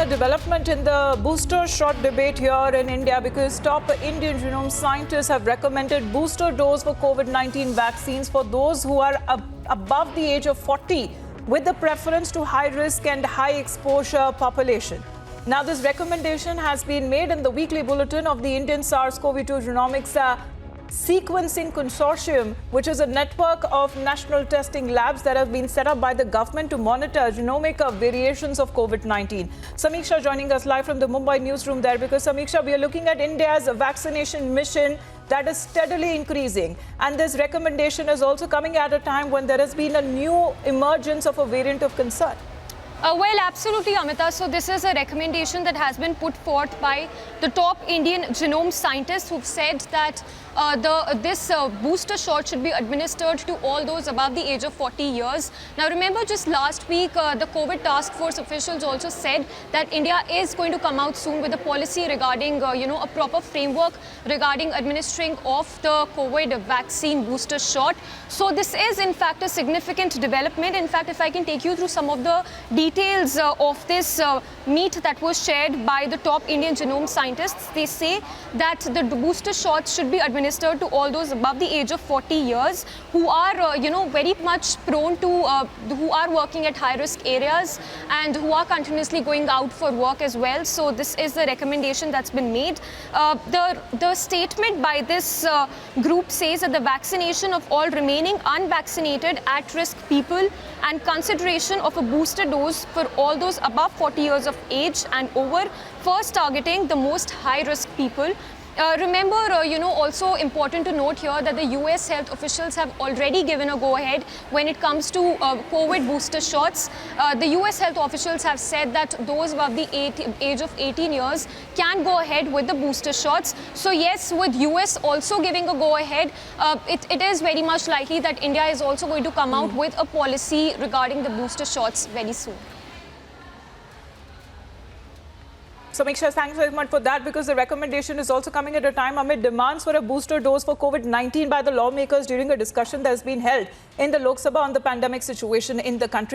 a development in the booster shot debate here in India because top Indian genome scientists have recommended booster dose for COVID-19 vaccines for those who are above the age of 40 with the preference to high risk and high exposure population. Now, this recommendation has been made in the weekly bulletin of the Indian SARS-CoV-2 Genomics Sequencing Consortium, which is a network of national testing labs that have been set up by the government to monitor genomic variations of COVID-19. Samiksha joining us live from the Mumbai newsroom there, because Samiksha, we are looking at India's vaccination mission that is steadily increasing. And this recommendation is also coming at a time when there has been a new emergence of a variant of concern. Well, absolutely, Amita. So this is a recommendation that has been put forth by the top Indian genome scientists who've said that this booster shot should be administered to all those above the age of 40 years. Now, remember, just last week, the COVID task force officials also said that India is going to come out soon with a policy regarding, a proper framework regarding administering of the COVID vaccine booster shot. So this is, in fact, a significant development. In fact, if I can take you through some of the details of this meet that was shared by the top Indian genome scientists, they say that the booster shots should be administered to all those above the age of 40 years who are, very much prone to, who are working at high-risk areas and who are continuously going out for work as well. So this is the recommendation that's been made. The statement by this group says that the vaccination of all remaining unvaccinated at-risk people and consideration of a booster dose for all those above 40 years of age and over, first targeting the most high-risk people. Remember, also important to note here that the US health officials have already given a go-ahead when it comes to COVID booster shots. The US health officials have said that those above the age of 18 years can go ahead with the booster shots. So yes, with US also giving a go-ahead, it is very much likely that India is also going to come out with a policy regarding the booster shots very soon. Samiksha, thanks very much for that, because the recommendation is also coming at a time amid demands for a booster dose for COVID-19 by the lawmakers during a discussion that has been held in the Lok Sabha on the pandemic situation in the country.